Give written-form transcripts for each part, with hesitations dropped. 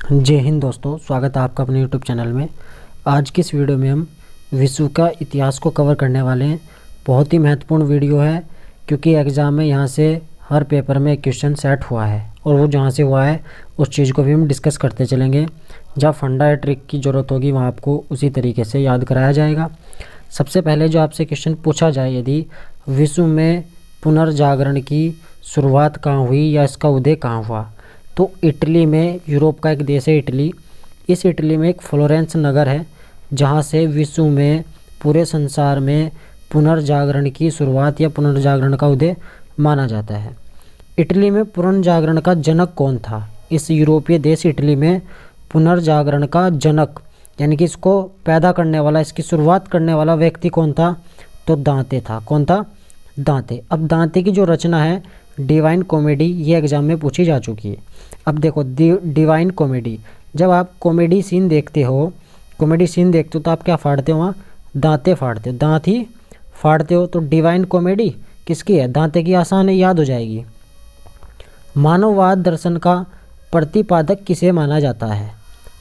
जय हिंद दोस्तों, स्वागत है आपका अपने यूट्यूब चैनल में। आज की इस वीडियो में हम विश्व का इतिहास को कवर करने वाले हैं। बहुत ही महत्वपूर्ण वीडियो है क्योंकि एग्ज़ाम में यहाँ से हर पेपर में क्वेश्चन सेट हुआ है और वो जहाँ से हुआ है उस चीज़ को भी हम डिस्कस करते चलेंगे। जहाँ फंडा या ट्रिक की ज़रूरत होगी वहाँ आपको उसी तरीके से याद कराया जाएगा। सबसे पहले जो आपसे क्वेश्चन पूछा जाए, यदि विश्व में पुनर्जागरण की शुरुआत कहाँ हुई या इसका उदय कहाँ हुआ, तो इटली में, यूरोप का एक देश है इटली। इस इटली में एक फ्लोरेंस नगर है जहाँ से विश्व में, पूरे संसार में पुनर्जागरण की शुरुआत या पुनर्जागरण का उदय माना जाता है। इटली में पुनर्जागरण का जनक कौन था? इस यूरोपीय देश इटली में पुनर्जागरण का जनक यानी कि इसको पैदा करने वाला, इसकी शुरुआत करने वाला व्यक्ति कौन था? तो दांते था। कौन था? दांते। अब दांते की जो रचना है डिवाइन कॉमेडी, ये एग्जाम में पूछी जा चुकी है। अब देखो डिवाइन कॉमेडी, जब आप कॉमेडी सीन देखते हो तो आप क्या फाड़ते हो? वहाँ दांते फाड़ते हो, दांत ही फाड़ते हो। तो डिवाइन कॉमेडी किसकी है? दांते की। आसान है, याद हो जाएगी। मानववाद दर्शन का प्रतिपादक किसे माना जाता है?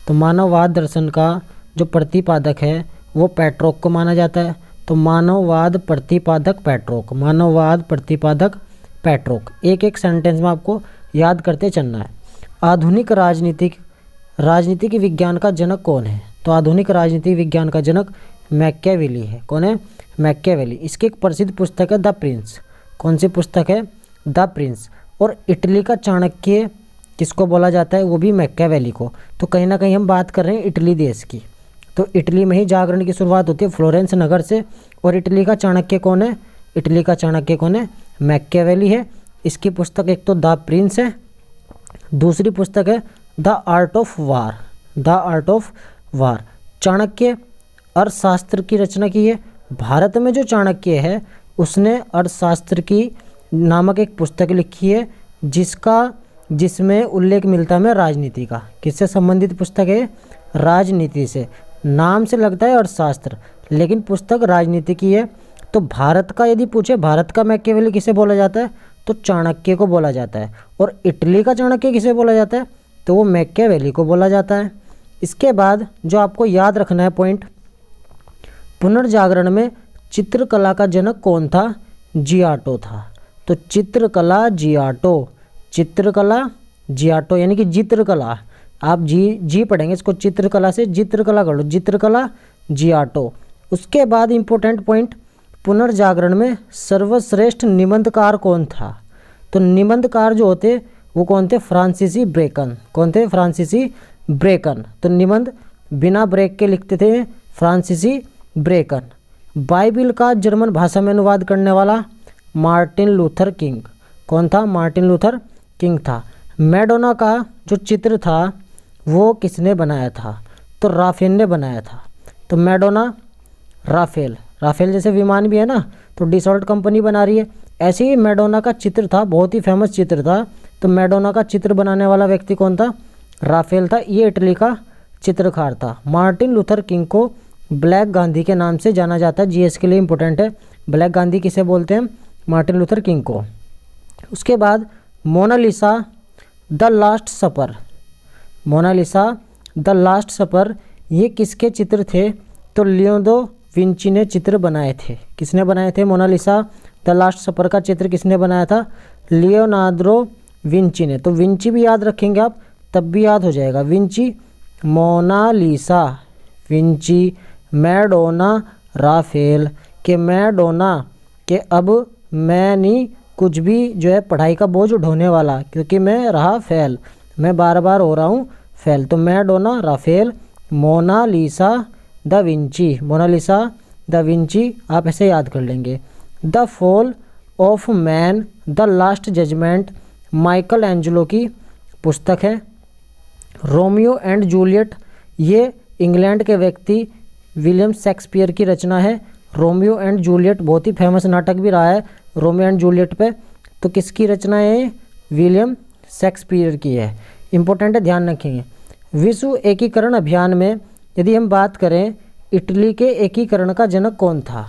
तो मानववाद दर्शन का जो प्रतिपादक है वो पेट्रोक को माना जाता है। तो मानववाद प्रतिपादक पेट्रोक, मानववाद प्रतिपादक पेट्रोक। एक एक सेंटेंस में आपको याद करते चलना है। आधुनिक राजनीतिक विज्ञान का जनक कौन है? तो आधुनिक राजनीतिक विज्ञान का जनक मैकियावेली है। कौन है? मैकियावेली। इसकी एक प्रसिद्ध पुस्तक है द प्रिंस। कौन सी पुस्तक है? The Prince. और इटली का चाणक्य किसको बोला जाता है? वो भी मैकियावेली को। तो कहीं ना कहीं हम बात कर रहे हैं इटली देश की। तो इटली में ही जागरण की शुरुआत होती है, फ्लोरेंस नगर से। और इटली का चाणक्य कौन है? इटली का चाणक्य कौन है? मैकियावेली है। इसकी पुस्तक एक तो द प्रिंस है, दूसरी पुस्तक है the art of war. The art of war. Chanakya अर्थशास्त्र की रचना की है। भारत में जो चाणक्य है उसने अर्थशास्त्र की नामक एक पुस्तक लिखी है जिसमें उल्लेख मिलता है राजनीति का। किससे संबंधित पुस्तक है? राजनीति से। नाम से लगता है अर्थशास्त्र लेकिन पुस्तक राजनीति की है। तो भारत का यदि पूछे, भारत का मैकियावेली किसे बोला जाता है? तो चाणक्य को बोला जाता है। और इटली का चाणक्य किसे बोला जाता है? तो वो मैकियावेली को बोला जाता है। इसके बाद जो आपको याद रखना है पॉइंट, पुनर्जागरण में चित्रकला का जनक कौन था? जियाटो था। तो चित्रकला जियाटो यानी कि चित्रकला। आप जी पढ़ेंगे इसको, चित्रकला से चित्रकला कर लो, चित्रकला जियाटो। उसके बाद इंपॉर्टेंट पॉइंट, पुनर्जागरण में सर्वश्रेष्ठ निबंधकार कौन था? तो निबंधकार जो होते वो कौन थे? फ्रांसीसी ब्रेकन। कौन थे? फ्रांसीसी ब्रेकन। तो निबंध बिना ब्रेक के लिखते थे फ्रांसीसी ब्रेकन। बाइबिल का जर्मन भाषा में अनुवाद करने वाला मार्टिन लूथर किंग। कौन था? मार्टिन लूथर किंग था। मैडोना का जो चित्र था वो किसने बनाया था? तो राफेल ने बनाया था। तो मैडोना, राफेल जैसे विमान भी है ना, तो डिसॉल्ट कंपनी बना रही है। ऐसे ही मैडोना का चित्र था, बहुत ही फेमस चित्र था। तो मैडोना का चित्र बनाने वाला व्यक्ति कौन था? राफेल था। ये इटली का चित्रकार था। मार्टिन लूथर किंग को ब्लैक गांधी के नाम से जाना जाता है। जीएस के लिए इंपॉर्टेंट है। ब्लैक गांधी किसे बोलते हैं? मार्टिन लूथर किंग को। उसके बाद Mona Lisa the Last Supper. Mona Lisa the Last Supper ये किसके चित्र थे? तो लियोनार्डो विंची ने चित्र बनाए थे। किसने बनाए थे? मोनालिसा द लास्ट सपर का चित्र किसने बनाया था? लियोनार्डो विंची ने। तो विंची भी याद रखेंगे आप, तब भी याद हो जाएगा। Vinci, Mona Lisa, Vinci, Madonna, Raphael. के मैडोना के अब मैं नहीं कुछ भी जो है पढ़ाई का बोझ उठाने वाला, क्योंकि मैं रहा फेल, मैं बार बार हो रहा हूँ फेल। तो Madonna, Raphael, Mona Lisa da Vinci. Mona Lisa da Vinci आप ऐसे याद कर लेंगे। The fall of man the last judgment Michelangelo की पुस्तक है। रोमियो एंड जूलियट ये इंग्लैंड के व्यक्ति विलियम शेक्सपियर की रचना है। रोमियो एंड जूलियट बहुत ही फेमस नाटक भी रहा है रोमियो एंड जूलियट पे। तो किसकी रचना है? विलियम शेक्सपियर की है। इंपॉर्टेंट है, ध्यान रखेंगे। विश्व एकीकरण अभियान में यदि हम बात करें, इटली के एकीकरण का जनक कौन था?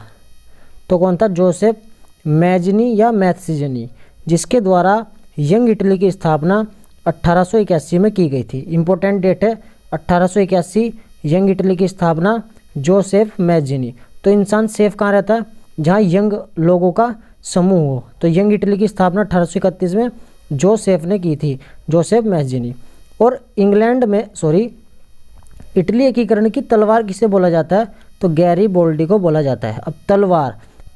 तो कौन था? जोसेफ मैजनी या मैथ्सिजनी, जिसके द्वारा यंग इटली की स्थापना 1881 में की गई थी। इम्पोर्टेंट डेट है 1881। यंग इटली की स्थापना जोसेफ मैज़िनी। तो इंसान सेफ कहाँ रहता है? जहाँ यंग लोगों का समूह हो। तो यंग इटली की स्थापना 1831 में जोसेफ ने की थी, जोसेफ मैज़िनी। और इंग्लैंड में इटली एकीकरण की तलवार किसे बोला जाता है? तो गैरीबोल्डी को बोला जाता है। अब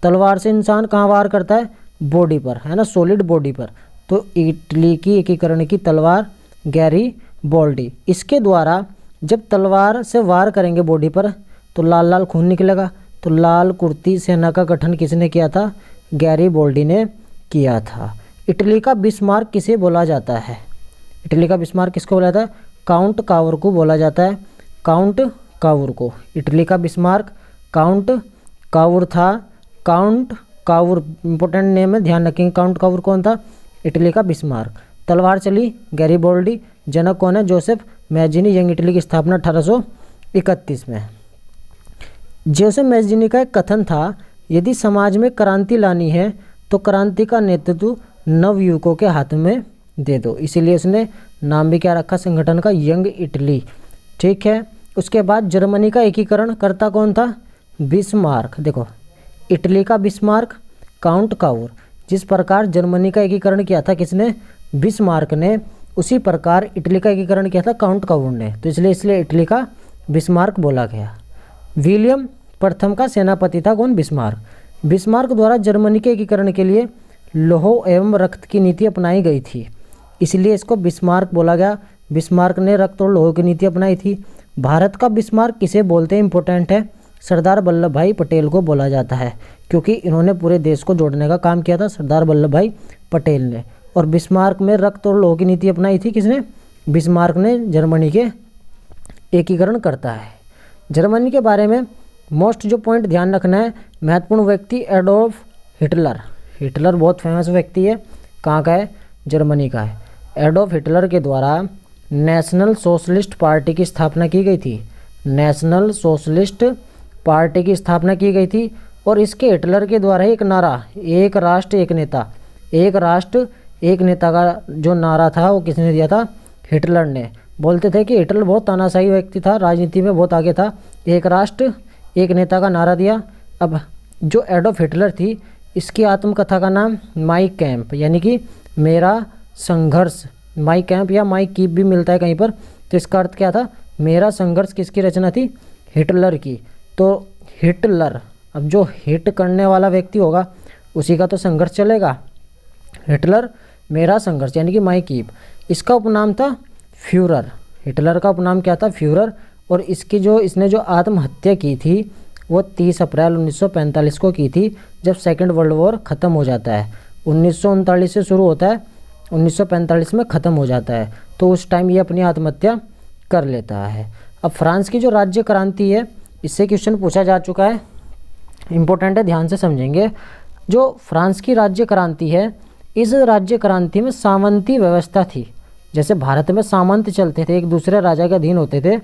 तलवार से इंसान कहाँ वार करता है? बॉडी पर, है ना, सॉलिड बॉडी पर। तो इटली की एकीकरण की तलवार गैरीबोल्डी। इसके द्वारा जब तलवार से वार करेंगे बॉडी पर तो लाल लाल खून निकलेगा। तो लाल कुर्ती सेना का गठन किसने किया था? गैरीबोल्डी ने किया था। इटली का बिस्मार्क किसे बोला जाता है? इटली का बिस्मार्क किसको बोला जाता है? काउंट कावर को बोला जाता है, काउंट कावर को। इटली का बिस्मार्क काउंट कावर था। काउंट कावर इंपॉर्टेंट नेम है, ध्यान रखेंगे। काउंट कावर कौन था? इटली का बिस्मार्क। तलवार चली गैरीबोल्डी। जनक कौन है? Joseph Mazzini. यंग इटली की स्थापना 1831 में। जोसेफ मैज़िनी का एक कथन था, यदि समाज में क्रांति लानी है तो क्रांति का नेतृत्व नवयुवकों के हाथ में दे दो। इसीलिए उसने नाम भी क्या रखा संगठन का? Young Italy. ठीक है। उसके बाद जर्मनी का एकीकरण करता कौन था? बिस्मार्क। देखो, इटली का बिस्मार्क, काउंट कावर। जिस प्रकार जर्मनी का एकीकरण किया था किसने? बिस्मार्क ने, उसी प्रकार इटली का एकीकरण किया था काउंट कावर ने। तो इसलिए इटली का बिस्मार्क बोला गया। विलियम प्रथम का सेनापति था कौन? बिस्मार्क। बिस्मार्क द्वारा जर्मनी के एकीकरण के लिए लौह एवं रक्त की नीति अपनाई गई थी, इसलिए इसको बिस्मार्क बोला गया। बिस्मार्क ने रक्त और लौह की नीति अपनाई थी। भारत का बिस्मार्क किसे बोलते हैं? इंपॉर्टेंट है, सरदार वल्लभ भाई पटेल को बोला जाता है, क्योंकि इन्होंने पूरे देश को जोड़ने का काम किया था, सरदार वल्लभ भाई पटेल ने। और बिस्मार्क में रक्त और लौह की नीति अपनाई थी किसने? बिस्मार्क ने। जर्मनी के एकीकरण करता है। जर्मनी के बारे में मोस्ट जो पॉइंट ध्यान रखना है, महत्वपूर्ण व्यक्ति एडोल्फ हिटलर। हिटलर बहुत फेमस व्यक्ति है, कहाँ का है? जर्मनी का है। एडोल्फ हिटलर के द्वारा नेशनल सोशलिस्ट पार्टी की स्थापना की गई थी। नेशनल सोशलिस्ट पार्टी की स्थापना की गई थी। और इसके हिटलर के द्वारा एक नारा, एक राष्ट्र एक नेता, एक राष्ट्र एक नेता का जो नारा था वो किसने दिया था? हिटलर ने। बोलते थे कि हिटलर बहुत तानाशाही व्यक्ति था, राजनीति में बहुत आगे था। एक राष्ट्र एक नेता का नारा दिया। अब जो एडोल्फ हिटलर थी, इसकी आत्मकथा का नाम माई कैंप, यानी कि मेरा संघर्ष। माई कैंप या माई कीप भी मिलता है कहीं पर। तो इसका अर्थ क्या था? मेरा संघर्ष किसकी रचना थी? हिटलर की। तो हिटलर, अब जो हिट करने वाला व्यक्ति होगा उसी का तो संघर्ष चलेगा। हिटलर मेरा संघर्ष यानी कि माई कीप। इसका उपनाम था फ्यूरर। हिटलर का उपनाम क्या था? फ्यूरर। और इसने जो आत्महत्या की थी वो 30 अप्रैल 1945 को की थी, जब सेकेंड वर्ल्ड वॉर ख़त्म हो जाता है। 1939 से शुरू होता है, 1945 में ख़त्म हो जाता है। तो उस टाइम ये अपनी आत्महत्या कर लेता है। अब फ्रांस की जो राज्य क्रांति है, इससे क्वेश्चन पूछा जा चुका है, इम्पोर्टेंट है, ध्यान से समझेंगे। जो फ्रांस की राज्य क्रांति है, इस राज्य क्रांति में सामंती व्यवस्था थी। जैसे भारत में सामंत चलते थे, एक दूसरे राजा के अधीन होते थे,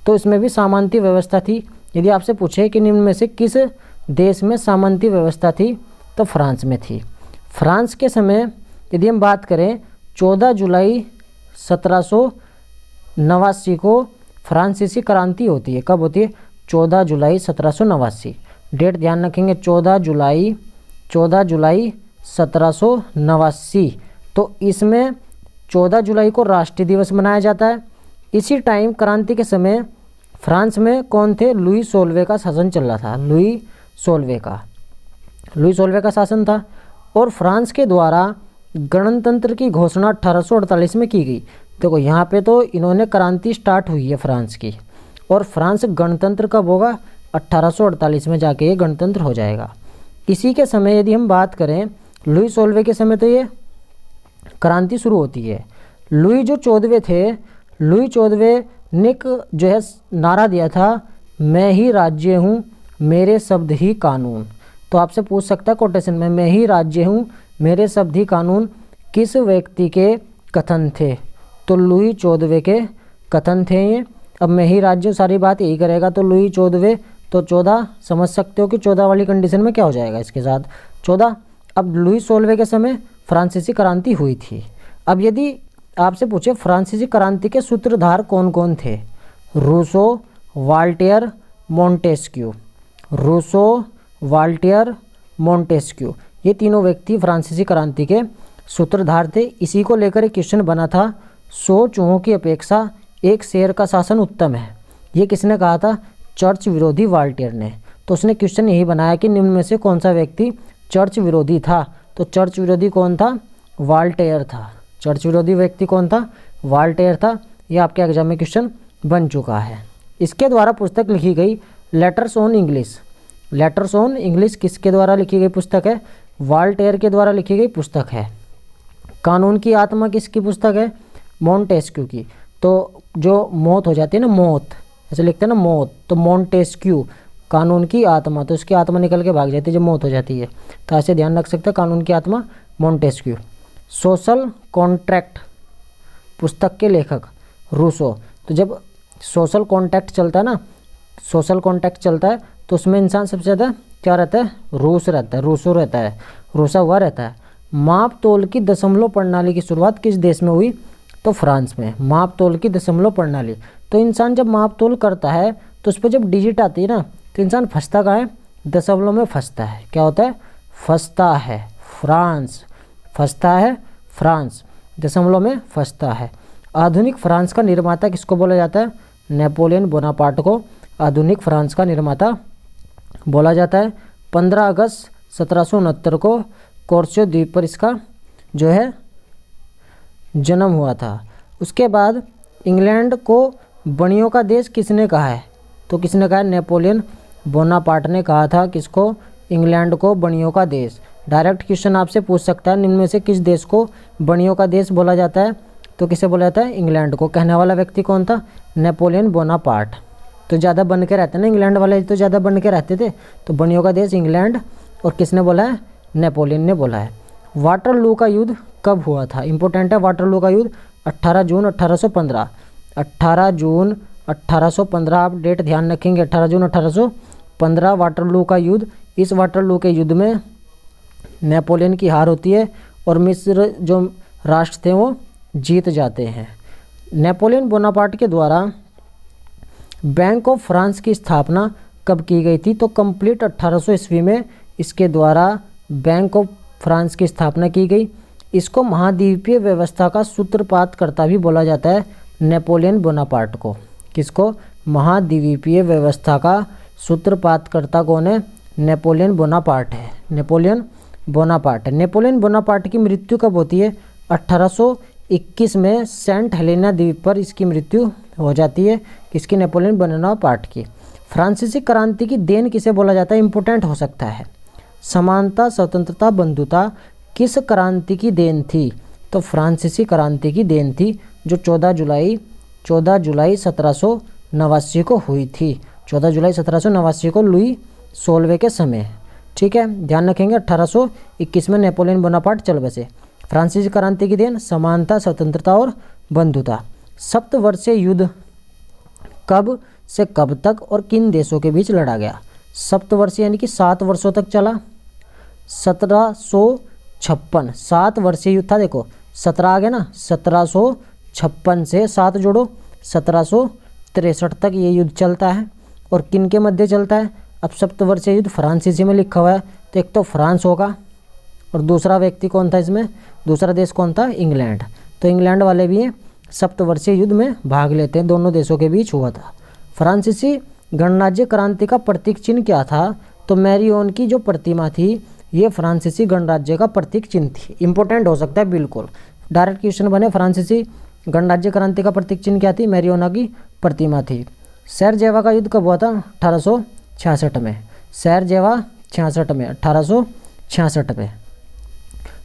तो इसमें भी सामंती व्यवस्था थी। यदि आपसे पूछे कि निम्न में से किस देश में सामंती व्यवस्था थी, तो फ्रांस में थी। फ्रांस के समय यदि हम बात करें, 14 जुलाई 1789 को फ्रांसीसी क्रांति होती है। कब होती है? 14 जुलाई 1789। डेट ध्यान रखेंगे, 14 जुलाई 1789। तो इसमें 14 जुलाई को राष्ट्रीय दिवस मनाया जाता है। इसी टाइम क्रांति के समय फ्रांस में कौन थे? लुई 16वें का शासन चल रहा था। लुई 16वें का शासन था। और फ्रांस के द्वारा गणतंत्र की घोषणा 1848 में की गई। देखो यहाँ पे तो इन्होंने क्रांति स्टार्ट हुई है फ्रांस की, और फ्रांस गणतंत्र कब होगा? 1848 में जाके ये गणतंत्र हो जाएगा। इसी के समय यदि हम बात करें, लुई 16वें के समय तो ये क्रांति शुरू होती है। लुई जो 14वें थे, लुई 14वें ने जो है नारा दिया था, मैं ही राज्य हूँ, मेरे शब्द ही कानून। तो आपसे पूछ सकता है कोटेशन में, मैं ही राज्य हूँ, मेरे शब्द ही कानून किस व्यक्ति के कथन थे? तो लुई 14वें के कथन थे ये। अब मैं ही राज्य, सारी बात यही करेगा। तो लुई 14वें, तो 14 समझ सकते हो कि 14 वाली कंडीशन में क्या हो जाएगा इसके साथ 14। अब लुई 16वें के समय फ्रांसीसी क्रांति हुई थी। अब यदि आपसे पूछे फ्रांसीसी क्रांति के सूत्रधार कौन कौन थे? Rousseau, Voltaire, Montesquieu. Rousseau, Voltaire, Montesquieu, ये तीनों व्यक्ति फ्रांसीसी क्रांति के सूत्रधार थे। इसी को लेकर एक क्वेश्चन बना था, 100 चूहों की अपेक्षा एक शेर का शासन उत्तम है। ये किसने कहा था? चर्च विरोधी वाल्टेयर ने। तो उसने क्वेश्चन यही बनाया कि निम्न में से कौन सा व्यक्ति चर्च विरोधी था? तो चर्च विरोधी कौन था? वाल्टेयर था। चर्च विरोधी व्यक्ति कौन था? वाल्टेयर था। यह आपके एग्जाम में क्वेश्चन बन चुका है। इसके द्वारा पुस्तक लिखी गई letters on English. Letters on English किसके द्वारा लिखी गई पुस्तक है? वाल्टेयर के द्वारा लिखी गई पुस्तक है। कानून की आत्मा किसकी पुस्तक है? मोंटेस्क्यू की। तो जो मौत हो जाती है ना, मौत ऐसे लिखते हैं ना, मौत, तो मोंटेस्क्यू कानून की आत्मा, तो उसकी आत्मा निकल के भाग जाती है जब मौत हो जाती है, तो ऐसे ध्यान रख सकते हैं, कानून की आत्मा मोंटेस्क्यू। सोशल कॉन्ट्रैक्ट पुस्तक के लेखक रूसो। तो जब सोशल कॉन्ट्रैक्ट चलता है ना, सोशल कॉन्ट्रैक्ट चलता है तो उसमें इंसान सबसे ज़्यादा क्या रहता है? रूस रहता है, रूसो रहता है, रूसा हुआ रहता है। माप तोल की दशमलव प्रणाली की शुरुआत किस देश में हुई? तो फ्रांस में। माप तोल की दशमलव प्रणाली, तो इंसान जब माप तोल करता है तो उस पर जब डिजिट आती है ना, तो इंसान फंसता कहाँ है? दशमलव में फंसता है। क्या होता है? फंसता है फ्रांस, फंसता है फ्रांस, दशमलव में फंसता है। आधुनिक फ्रांस का निर्माता किसको बोला जाता है? नेपोलियन बोनापार्ट को आधुनिक फ्रांस का निर्माता बोला जाता है। 15 अगस्त 1769 को कोर्सियो द्वीप पर इसका जो है जन्म हुआ था। उसके बाद इंग्लैंड को बणियों का देश किसने कहा है? तो किसने कहा है? नेपोलियन बोनापार्ट ने कहा था। किसको? इंग्लैंड को बणियों का देश। डायरेक्ट क्वेश्चन आपसे पूछ सकता है, निम्न में से किस देश को बणियों का देश बोला जाता है? तो किसे बोला जाता है? इंग्लैंड को। कहने वाला व्यक्ति कौन था? Napoleon Bonaparte. तो ज़्यादा बन के रहते ना इंग्लैंड वाले, तो ज़्यादा बन के रहते थे, तो बणियों का देश इंग्लैंड। और किसने बोला है? नेपोलियन ने बोला है। वाटरलू का युद्ध कब हुआ था? इंपॉर्टेंट है, वाटरलू का युद्ध 18 जून 1815। 18 जून 1815, आप डेट ध्यान रखेंगे, 18 जून 1815 वाटरलू का युद्ध। इस वाटरलू के युद्ध में नेपोलियन की हार होती है और मिस्र जो राष्ट्र थे वो जीत जाते हैं। नेपोलियन बोनापार्ट के द्वारा बैंक ऑफ फ्रांस की स्थापना कब की गई थी? तो कंप्लीट 1800 ईस्वी में इसके द्वारा बैंक ऑफ फ्रांस की स्थापना की गई। इसको महाद्वीपीय व्यवस्था का सूत्रपातकर्ता भी बोला जाता है, नेपोलियन बोनापार्ट को। किसको? महाद्वीपीय व्यवस्था का सूत्रपातकर्ता कौन है? नेपोलियन बोनापार्ट है। नेपोलियन बोनापार्ट है। नेपोलियन बोनापार्ट की मृत्यु कब होती है? 1821 में सेंट हेलेना द्वीप पर इसकी मृत्यु हो जाती है। किसकी? नेपोलियन बोनापार्ट की। फ्रांसीसी क्रांति की देन किसे बोला जाता है? इंपोर्टेंट हो सकता है। समानता, स्वतंत्रता, बंधुता किस क्रांति की देन थी? तो फ्रांसीसी क्रांति की देन थी, जो 14 जुलाई 1789 को हुई थी। 14 जुलाई 1789 को लुई 16वें के समय। ठीक है, ध्यान रखेंगे। 1821 में नेपोलियन बोनापार्ट चल बसे। फ्रांसीसी क्रांति की देन समानता, स्वतंत्रता और बंधुता। सप्तवर्षीय युद्ध कब से कब तक और किन देशों के बीच लड़ा गया? सप्तवर्षीय यानी कि 7 वर्षों तक चला। 1756 7 वर्षीय युद्ध था। देखो 17 आ गया ना, 1756 से 7 जोड़ो, 1763 तक ये युद्ध चलता है। और किन के मध्य चलता है? अब सप्तवर्षीय युद्ध फ्रांसीसी में लिखा हुआ है, तो एक तो फ्रांस होगा और दूसरा व्यक्ति कौन था इसमें? दूसरा देश कौन था? इंग्लैंड। तो इंग्लैंड वाले भी सप्तवर्षीय युद्ध में भाग लेते हैं, दोनों देशों के बीच हुआ था। फ्रांसीसी गणराज्य क्रांति का प्रतीक चिन्ह क्या था? तो मैरियोन की जो प्रतिमा थी, ये फ्रांसीसी गणराज्य का प्रतीक चिन्ह थी। इंपॉर्टेंट हो सकता है बिल्कुल, डायरेक्ट क्वेश्चन बने। फ्रांसीसी गणराज्य क्रांति का प्रतीक चिन्ह क्या थी? मैरियोना की प्रतिमा थी। सैरजेवा का युद्ध कब हुआ था? 1866 में। सैरजेवा 66 में, 1866 में।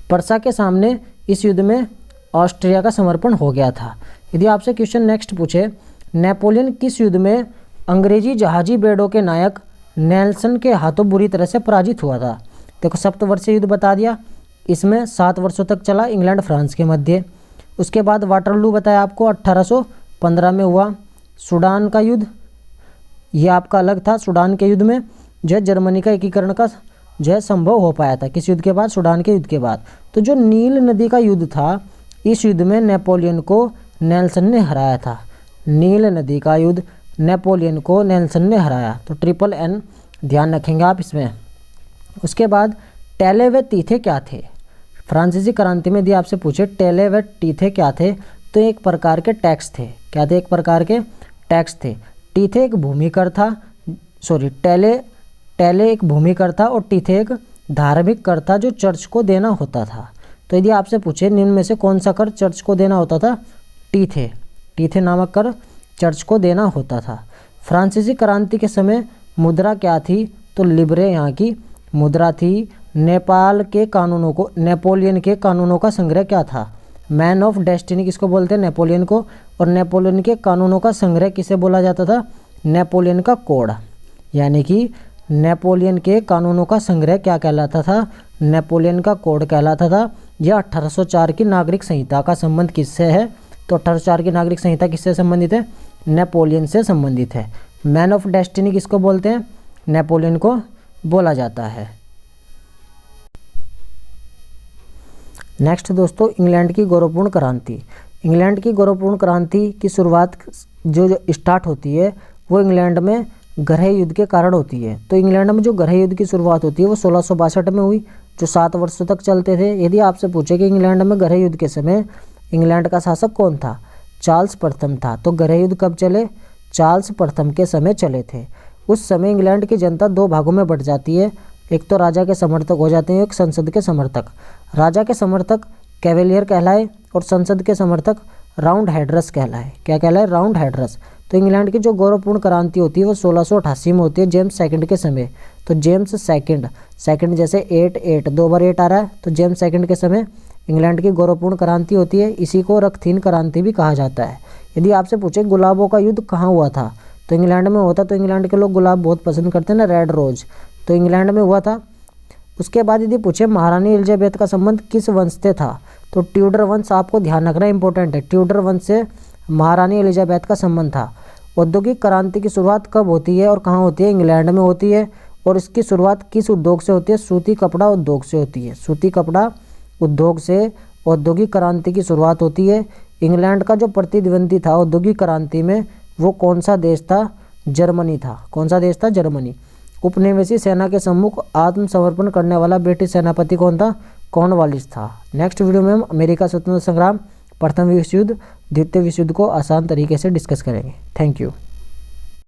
पर्सा के सामने इस युद्ध में ऑस्ट्रिया का समर्पण हो गया था। यदि आपसे क्वेश्चन नेक्स्ट पूछे, नेपोलियन किस युद्ध में अंग्रेजी जहाजी बेड़ों के नायक नेल्सन के हाथों बुरी तरह से पराजित हुआ था? देखो सप्तवर्षीय युद्ध बता दिया, इसमें 7 वर्षों तक चला, इंग्लैंड फ्रांस के मध्य। उसके बाद वाटरलू बताया आपको 1815 में हुआ। सूडान का युद्ध ये आपका अलग था। सूडान के युद्ध में जो है जर्मनी का एकीकरण का जो है संभव हो पाया था। किस युद्ध के बाद? सूडान के युद्ध के बाद। तो जो नील नदी का युद्ध था इस युद्ध में नेपोलियन को नेल्सन ने हराया था। नील नदी का युद्ध, नेपोलियन को नेल्सन ने हराया। तो ट्रिपल एन ध्यान रखेंगे आप इसमें। उसके बाद टेले व तीथे क्या थे? फ्रांसीसी क्रांति में यदि आपसे पूछे टेले व टीथे क्या थे, तो एक प्रकार के टैक्स थे। क्या थे? एक प्रकार के टैक्स थे। टीथे एक भूमिकर था, टेले एक भूमिकर था और टीथे एक धार्मिक कर था जो चर्च को देना होता था। तो यदि आपसे पूछे निम्न में से कौन सा कर चर्च को देना होता था? टीथे नामक कर चर्च को देना होता था। फ्रांसीसी क्रांति के समय मुद्रा क्या थी? तो लिब्रे यहाँ की मुद्रा थी। नेपोलियन के कानूनों का संग्रह क्या था? मैन ऑफ डेस्टिनी किसको बोलते हैं? नेपोलियन को। और नेपोलियन के कानूनों का संग्रह किसे बोला जाता था? नेपोलियन का कोड। यानी कि नेपोलियन के कानूनों का संग्रह क्या कहलाता था? नेपोलियन का कोड कहलाता था। यह 1804 की नागरिक संहिता का संबंध किससे है? तो 1804 की नागरिक संहिता किससे संबंधित है? नेपोलियन से संबंधित है। मैन ऑफ डेस्टिनी किसको बोलते हैं? नेपोलियन को बोला जाता है। नेक्स्ट दोस्तों, इंग्लैंड की गौरवपूर्ण क्रांति। इंग्लैंड की गौरवपूर्ण क्रांति की शुरुआत जो स्टार्ट होती है वो इंग्लैंड में गृह युद्ध के कारण होती है। तो इंग्लैंड में जो गृह युद्ध की शुरुआत होती है वो 1662 में हुई, जो 7 वर्षों तक चलते थे। यदि आपसे पूछे कि इंग्लैंड में गृह युद्ध के समय इंग्लैंड का शासक कौन था? चार्ल्स प्रथम था। तो गृह युद्ध कब चले? चार्ल्स प्रथम के समय चले थे। उस समय इंग्लैंड की जनता 2 भागों में बट जाती है। एक तो राजा के समर्थक हो जाते हैं, एक संसद के समर्थक। राजा के समर्थक कैवेलियर कहलाए और संसद के समर्थक राउंड हेडरस कहलाए। क्या कहलाए? राउंड हेडरस। तो इंग्लैंड की जो गौरवपूर्ण क्रांति होती है वो 1688 में होती है, जेम्स सेकंड के समय। तो जेम्स सेकंड जैसे 8 2 बार 8 आ रहा है, तो जेम्स सेकंड के समय इंग्लैंड की गौरवपूर्ण क्रांति होती है। इसी को रक्तहीन क्रांति भी कहा जाता है। यदि आपसे पूछे गुलाबों का युद्ध कहाँ हुआ था, तो इंग्लैंड में होता। तो इंग्लैंड के लोग गुलाब बहुत पसंद करते हैं ना, रेड रोज, तो इंग्लैंड में हुआ था। उसके बाद यदि पूछे महारानी एलिजाबेथ का संबंध किस वंश से था, तो ट्यूडर वंश। आपको ध्यान रखना इंपॉर्टेंट है, ट्यूडर वंश से महारानी एलिजाबेथ का संबंध था। औद्योगिक क्रांति की शुरुआत कब होती है और कहाँ होती है? इंग्लैंड में होती है। और इसकी शुरुआत किस उद्योग से होती है? सूती कपड़ा उद्योग से होती है। सूती कपड़ा उद्योग से औद्योगिक क्रांति की शुरुआत होती है। इंग्लैंड का जो प्रतिद्वंदी था औद्योगिक क्रांति में वो कौन सा देश था? जर्मनी था। कौन सा देश था? जर्मनी। उपनिवेशी सेना के सम्मुख आत्मसमर्पण करने वाला ब्रिटिश सेनापति कौन था? कॉर्नवालिस था। नेक्स्ट वीडियो में हम अमेरिका स्वतंत्रता संग्राम, प्रथम विश्व युद्ध, द्वितीय विश्व युद्ध को आसान तरीके से डिस्कस करेंगे। Thank you.